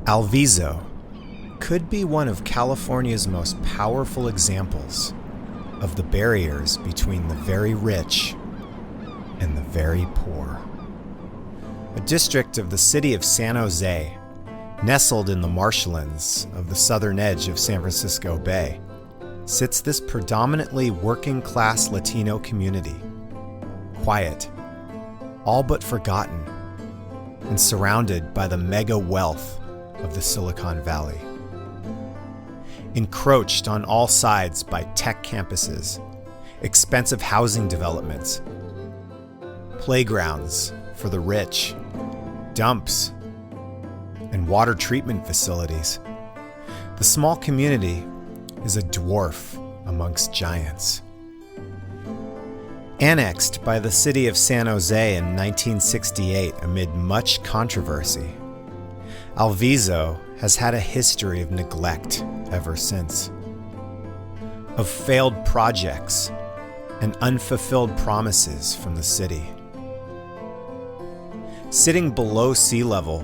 Alviso could be one of California's most powerful examples of the barriers between the very rich and the very poor. A district of the city of San Jose, nestled in the marshlands of the southern edge of San Francisco Bay, sits this predominantly working-class Latino community, quiet, all but forgotten, and surrounded by the mega wealth of the Silicon Valley. Encroached on all sides by tech campuses, expensive housing developments, playgrounds for the rich, dumps, and water treatment facilities, the small community is a dwarf amongst giants. Annexed by the city of San Jose in 1968 amid much controversy, Alviso has had a history of neglect ever since, of failed projects and unfulfilled promises from the city. Sitting below sea level,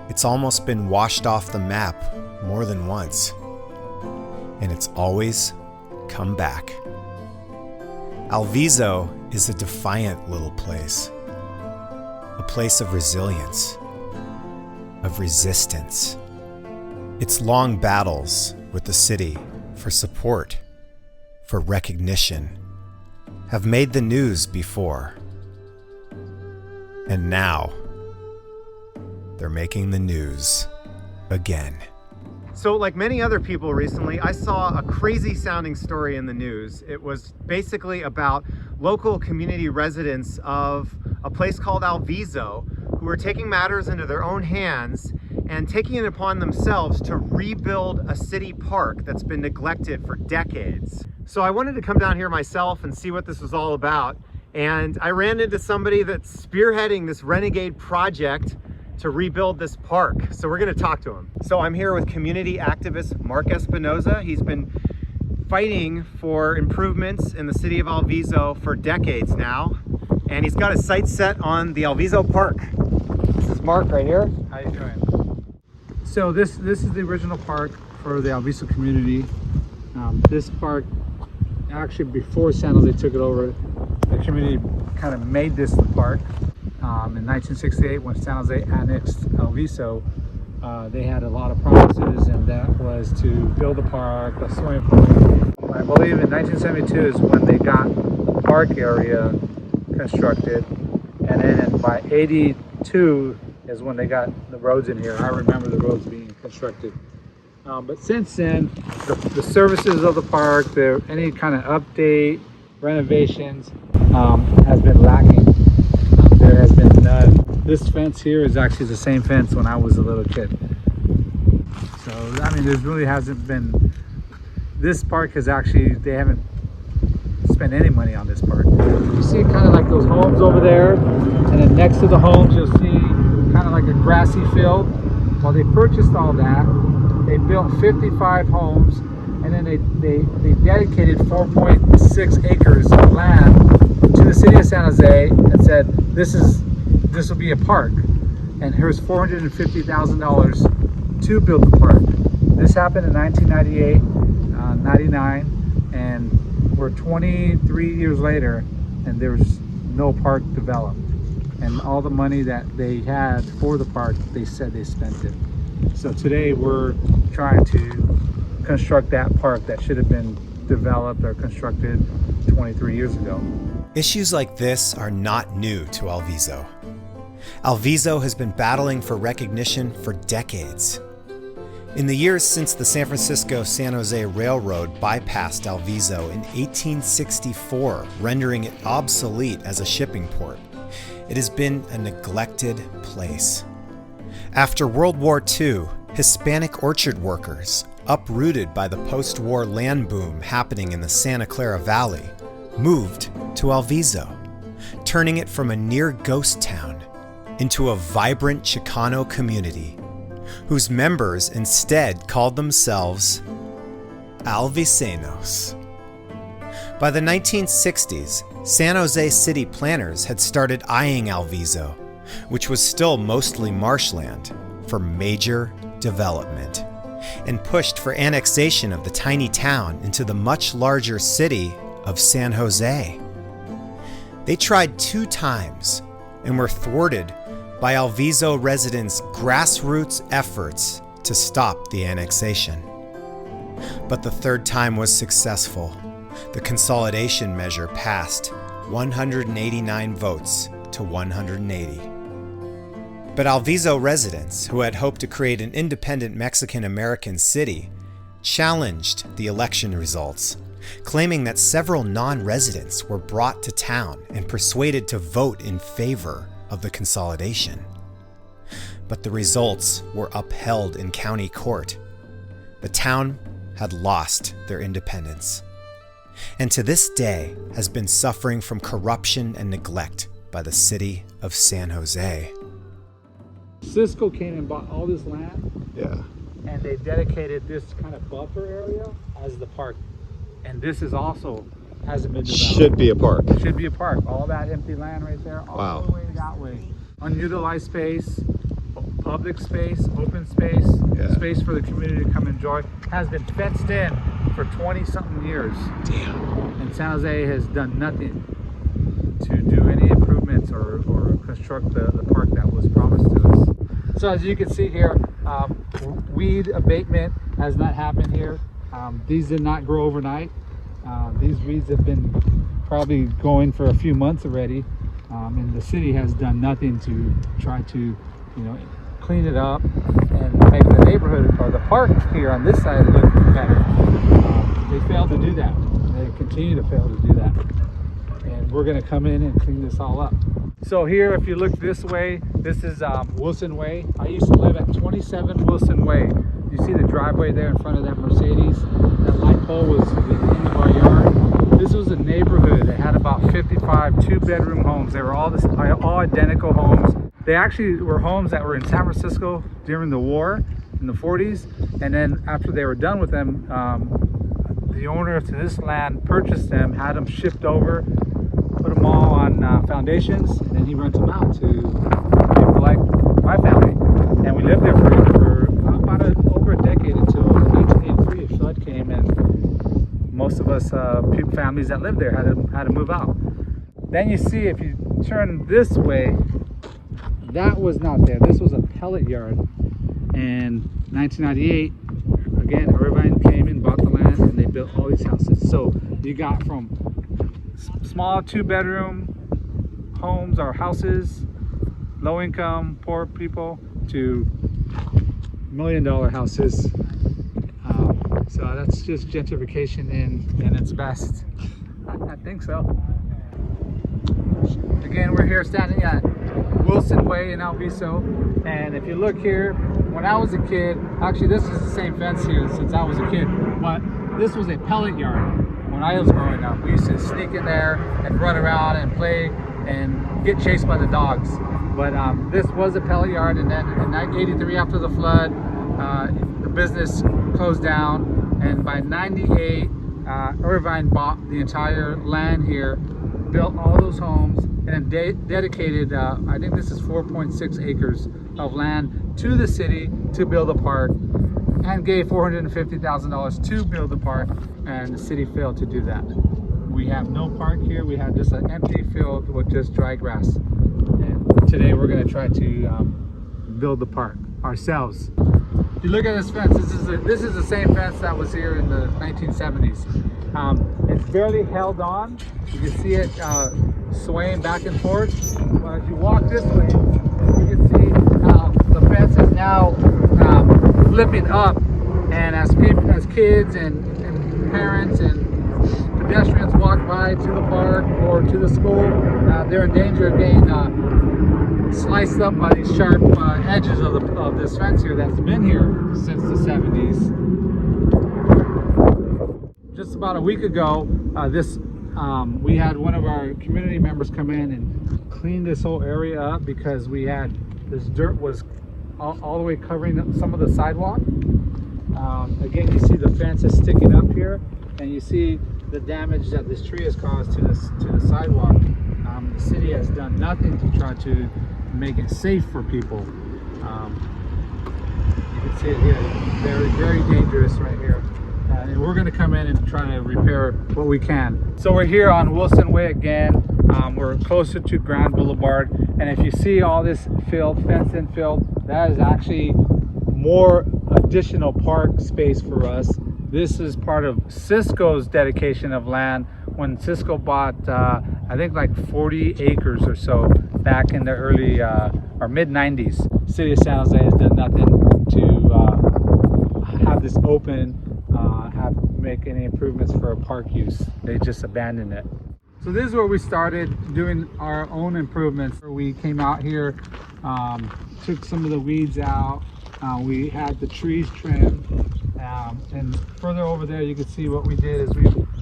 it's almost been washed off the map more than once, and it's always come back. Alviso is a defiant little place, a place of resilience, of resistance. Its long battles with the city for support, for recognition, have made the news before. And now, they're making the news again. So like many other people recently, I saw a crazy sounding story in the news. It was basically about local community residents of a place called Alviso who were taking matters into their own hands and taking it upon themselves to rebuild a city park that's been neglected for decades. So I wanted to come down here myself and see what this was all about. And I ran into somebody that's spearheading this renegade project to rebuild this park. So we're gonna talk to him. So I'm here with community activist Mark Espinoza. He's been fighting for improvements in the city of Alviso for decades now. And he's got his sights set on the Alviso Park. This is Mark right here. How you doing? So this is the original park for the Alviso community. This park, actually before San Jose took it over, the community kind of made this the park. In 1968, when San Jose annexed Alviso, they had a lot of promises, and that was to build a park, a swimming pool. I believe in 1972 is when they got the park area constructed, and then by 82 is when they got the roads in here. I remember the roads being constructed. But since then, the services of the park, any kind of update, renovations, has been lacking. There has been none. This fence here is actually the same fence when I was a little kid. So, I mean, there really hasn't been, this park has actually, they haven't spent any money on this park. You see kind of like those homes over there, and then next to the homes, you'll see kind of like a grassy field. Well, they purchased all that. They built 55 homes, and then they dedicated 4.6 acres of land to the city of San Jose and said, this will be a park, and here's $450,000 to build the park. This happened in 1998, 99, and we're 23 years later, and there's no park developed. And all the money that they had for the park, they said they spent it. So today we're trying to construct that park that should have been developed or constructed 23 years ago. Issues like this are not new to Alviso. Alviso has been battling for recognition for decades. In the years since the San Francisco-San Jose Railroad bypassed Alviso in 1864, rendering it obsolete as a shipping port, it has been a neglected place. After World War II, Hispanic orchard workers, uprooted by the post-war land boom happening in the Santa Clara Valley, moved to Alviso, turning it from a near ghost town into a vibrant Chicano community, whose members instead called themselves Alvicenos. By the 1960s, San Jose city planners had started eyeing Alviso, which was still mostly marshland, for major development and pushed for annexation of the tiny town into the much larger city of San Jose. They tried 2 times and were thwarted by Alviso residents' grassroots efforts to stop the annexation. But the 3rd time was successful. The consolidation measure passed 189 votes to 180. But Alviso residents, who had hoped to create an independent Mexican-American city, challenged the election results, claiming that several non-residents were brought to town and persuaded to vote in favor of the consolidation. But the results were upheld in county court. The town had lost their independence, and to this day has been suffering from corruption and neglect by the city of San Jose. Cisco came and bought all this land. Yeah. And they dedicated this kind of buffer area as the park. And this is also hasn't been developed. Should be a park. Should be a park. All that empty land right there, all Wow. the way that way. Unutilized space, public space, open space, Yeah. space for the community to come enjoy. Has been fenced in for 20-something years. Damn. And San Jose has done nothing to do any improvements or construct the park that was promised to us. So as you can see here, weed abatement has not happened here. These did not grow overnight. These weeds have been probably going for a few months already, and the city has done nothing to try to, clean it up and make the neighborhood or the park here on this side look better. They failed to do that. They continue to fail to do that, and we're going to come in and clean this all up. So here, if you look this way, this is Wilson Way. I used to live at 27 Wilson Way. You see the driveway there in front of that Mercedes? That light pole was the end of our yard. This was a neighborhood that had about 55 2-bedroom homes. They were all identical homes. They actually were homes that were in San Francisco during the war in the 40s. And then after they were done with them, the owner to this land purchased them, had them shipped over, put them all on foundations, and then he rents them out to people like my family. And we lived there for about over a decade until 1983. A flood came, and most of us families that lived there had to move out. Then you see, if you turn this way, that was not there. This was a pellet yard. And 1998, again, Irvine came and bought the land, and they built all these houses. So you got from small 2-bedroom homes or houses, low income, poor people, to $1 million houses. So that's just gentrification in its best. I think so. Again, we're here standing at Wilson Way in Alviso, and if you look here, when I was a kid, actually this is the same fence here since I was a kid, but this was a pellet yard. When I was growing up, we used to sneak in there and run around and play and get chased by the dogs. But this was a pellet yard, and then in 1983, after the flood, the business closed down, and by 98, Irvine bought the entire land here, built all those homes, and dedicated, I think this is 4.6 acres of land to the city to build a park, and gave $450,000 to build the park, and the city failed to do that. We have no park here. We have just an empty field with just dry grass. And today we're going to try to build the park ourselves. If you look at this fence, this is the same fence that was here in the 1970s. It's barely held on. You can see it swaying back and forth. But as you walk this way, you can see the fence is now flipping up, and as kids and parents and pedestrians walk by to the park or to the school, they're in danger of getting sliced up by these sharp edges of this fence here that's been here since the 70s. Just about a week ago, we had one of our community members come in and clean this whole area up because we had this dirt was all the way covering some of the sidewalk. Again, you see the fence is sticking up here, and you see the damage that this tree has caused to the sidewalk. The city has done nothing to try to make it safe for people. You can see it here. Very, very dangerous right here. And we're going to come in and try to repair what we can. So we're here on Wilson Way again. We're closer to Grand Boulevard. And if you see all this field, fenced-in field, that is actually more additional park space for us. This is part of Cisco's dedication of land when Cisco bought, I think like 40 acres or so back in the early or mid 90s. City of San Jose has done nothing to have this open, make any improvements for a park use. They just abandoned it. So this is where we started doing our own improvements. We came out here, took some of the weeds out. We had the trees trimmed, and further over there you can see what we did is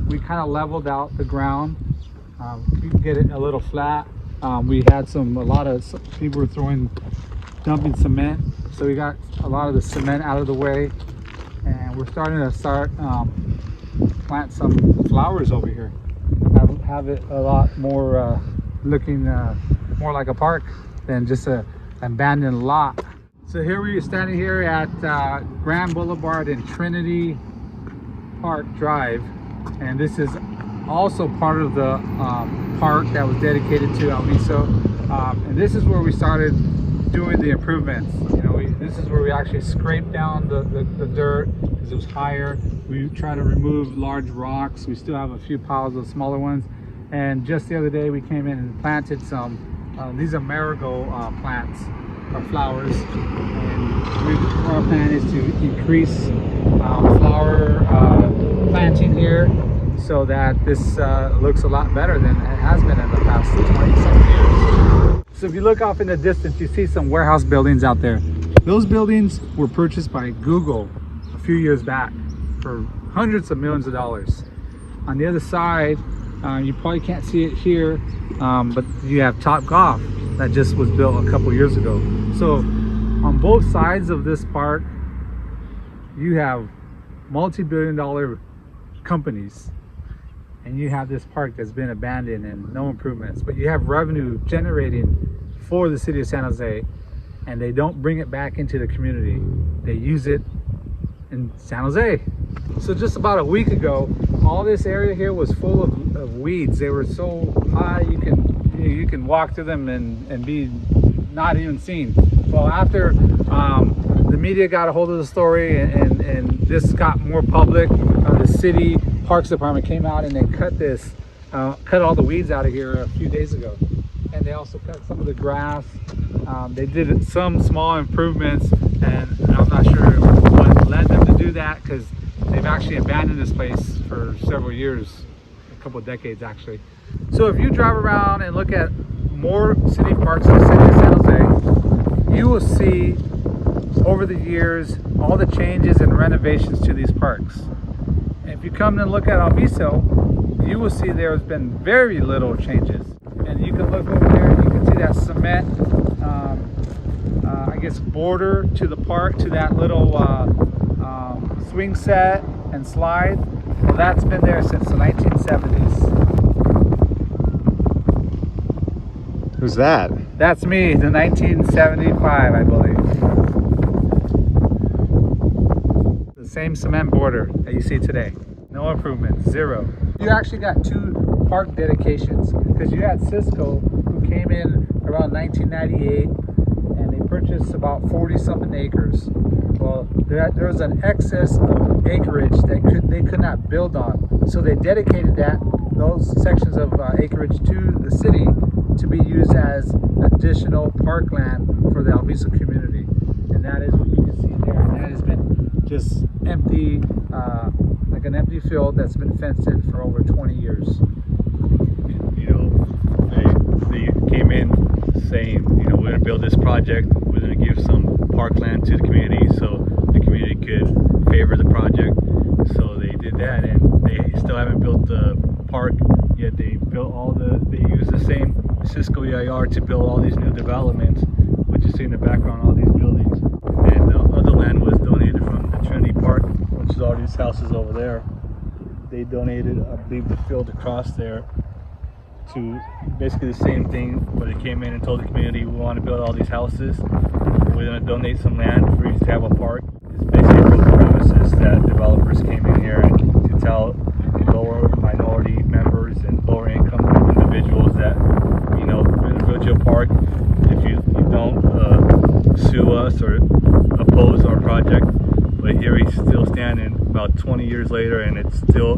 we kind of leveled out the ground. We could get it a little flat. We had a lot of people were dumping cement, so we got a lot of the cement out of the way, and we're starting to plant some flowers over here. Have it a lot more looking more like a park than just an abandoned lot. So here we are standing here at Grand Boulevard and Trinity Park Drive, and this is also part of the park that was dedicated to Alviso, and this is where we started doing the improvements. You know, this is where we actually scraped down the dirt because it was higher. We try to remove large rocks. We still have a few piles of smaller ones, and just the other day we came in and planted some these are marigold plants or flowers, and our plan is to increase flower planting here so that this looks a lot better than it has been in the past 20-something years. So if you look off in the distance, you see some warehouse buildings out there. Those buildings were purchased by Google a few years back for hundreds of millions of dollars. On the other side, you probably can't see it here, but you have Topgolf that just was built a couple years ago. So on both sides of this park, you have multi-billion-dollar companies, and you have this park that's been abandoned and no improvements, but you have revenue generating for the city of San Jose, and they don't bring it back into the community. They use it in San Jose. So just about a week ago, all this area here was full of weeds. They were so high you can walk through them and be not even seen. Well, after the media got a hold of the story and this got more public, the city parks department came out and they cut all the weeds out of here a few days ago, and they also cut some of the grass. They did some small improvements, and I'm not sure what led them to do that, because they've actually abandoned this place for several years, a couple of decades actually. So if you drive around and look at more city parks in the city of San Jose, you will see over the years all the changes and renovations to these parks. And if you come and look at Alviso, you will see there's been very little changes. And you can look over there and you can see that cement, I guess, border to the park, to that little swing set and slide. Well, that's been there since the 1970s. Who's that? That's me, the 1975, I believe. The same cement border that you see today. No improvements, zero. You actually got two park dedications, because you had Cisco, who came in around 1998, and they purchased about 40-something acres. Well, there was an excess of acreage that they could not build on, so they dedicated those sections of acreage to the city to be used as additional parkland for the Alviso community. And that is what you can see there. And that has been just empty, like an empty field that's been fenced in for over 20 years. You know, they came in saying, you know, we're going to build this project, we're going to give some parkland to the community so the community could favor the project. So they did that, and they still haven't built the park yet. They used the same Cisco EIR to build all these new developments, which you see in the background, all these buildings. And the other land was donated from the Trinity Park, which is all these houses over there. They donated, I believe, the field across there to basically the same thing, where they came in and told the community, we want to build all these houses, we're going to donate some land for you to have a park. oppose our project, but here he's still standing about 20 years later, and it's still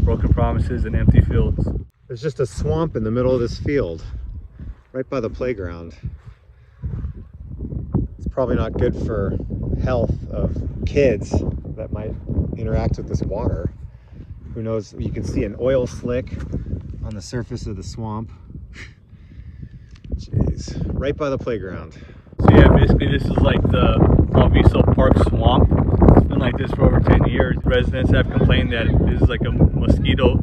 broken promises and empty fields. There's just a swamp in the middle of this field, right by the playground. It's probably not good for health of kids that might interact with this water. Who knows? You can see an oil slick on the surface of the swamp. Jeez, right by the playground. So yeah, basically this is like the Alviso Park swamp. It's been like this for over 10 years. Residents have complained that this is like a mosquito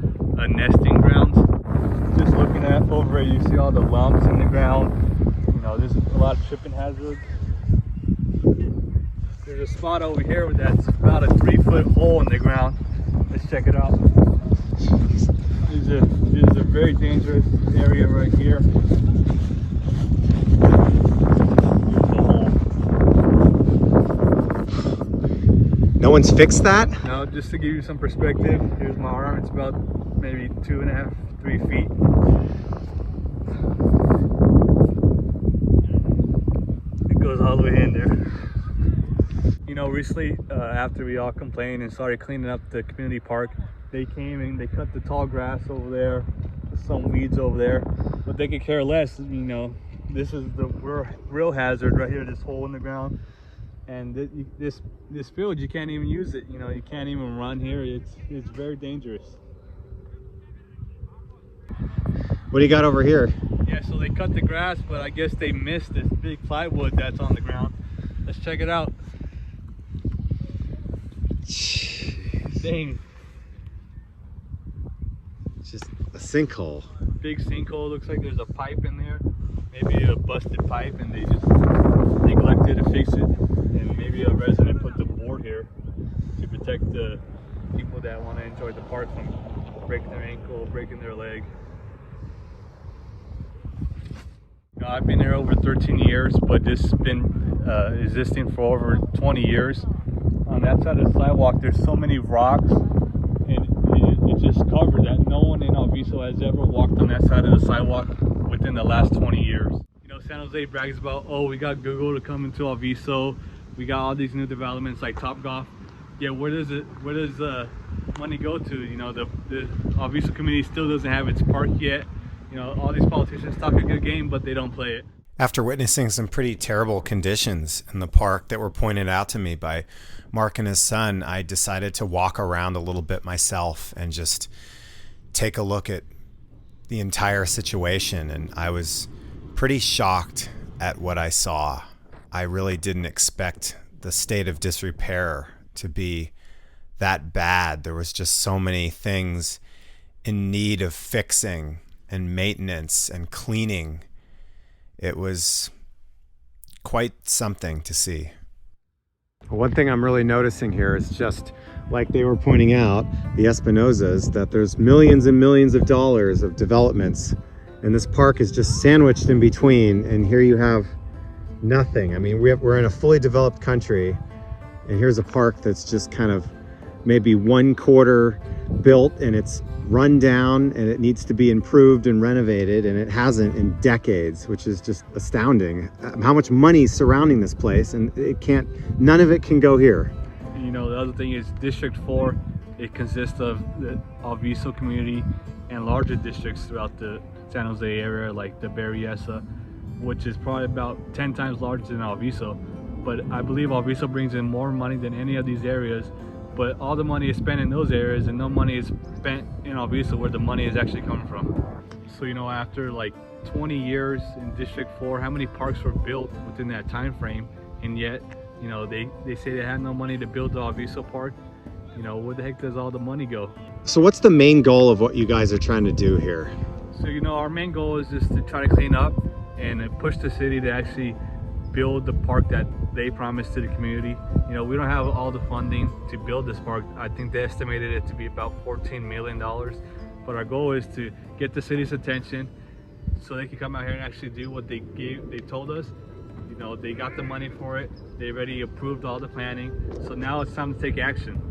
nesting grounds. Just looking at over it, you see all the lumps in the ground. You know, there's a lot of tripping hazards. There's a spot over here that's about a 3-foot hole in the ground. Let's check it out. This is a very dangerous area right here. No one's fixed that? Now, just to give you some perspective, here's my arm. It's about maybe 2.5, 3 feet. It goes all the way in there. You know, recently, after we all complained and started cleaning up the community park, they came and they cut the tall grass over there, some weeds over there, but they could care less. You know, this is the real hazard right here, this hole in the ground. And this field, you can't even use it. You know, you can't even run here. It's very dangerous. What do you got over here? Yeah, so they cut the grass, but I guess they missed this big plywood that's on the ground. Let's check it out. Jeez. Dang. It's just a sinkhole. Big sinkhole. Looks like there's a pipe in there. Maybe a busted pipe and they just neglected to fix it. And maybe a resident put the board here to protect the people that want to enjoy the park from breaking their ankle, breaking their leg. You know, I've been here over 13 years, but this has been existing for over 20 years. On that side of the sidewalk, there's so many rocks, and it's just covered that no one in Alviso has ever walked on that side of the sidewalk within the last 20 years. You know, San Jose brags about, oh, we got Google to come into Alviso. We got all these new developments like Topgolf. Yeah, where does money go to? You know, the Alviso community still doesn't have its park yet. You know, all these politicians talk a good game, but they don't play it. After witnessing some pretty terrible conditions in the park that were pointed out to me by Mark and his son, I decided to walk around a little bit myself and just take a look at the entire situation. And I was pretty shocked at what I saw. I really didn't expect the state of disrepair to be that bad. There was just so many things in need of fixing and maintenance and cleaning. It was quite something to see. One thing I'm really noticing here is just like they were pointing out, the Espinosas, that there's millions and millions of dollars of developments, and this park is just sandwiched in between, and here you have nothing. I mean, we're in a fully developed country, and here's a park that's just kind of maybe 1/4 built, and it's run down, and it needs to be improved and renovated, and it hasn't in decades, which is just astounding. How much money is surrounding this place, and none of it can go here. You know, the other thing is District 4, it consists of the Alviso community and larger districts throughout the San Jose area, like the Berryessa, which is probably about 10 times larger than Alviso. But I believe Alviso brings in more money than any of these areas, but all the money is spent in those areas and no money is spent in Alviso where the money is actually coming from. So, you know, after like 20 years in District 4, how many parks were built within that time frame? And yet, you know, they say they had no money to build the Alviso Park. You know, where the heck does all the money go? So what's the main goal of what you guys are trying to do here? So, you know, our main goal is just to try to clean up and push the city to actually build the park that they promised to the community. You know, we don't have all the funding to build this park. I think they estimated it to be about $14 million. But our goal is to get the city's attention so they can come out here and actually do what they told us. You know, they got the money for it. They already approved all the planning. So now it's time to take action.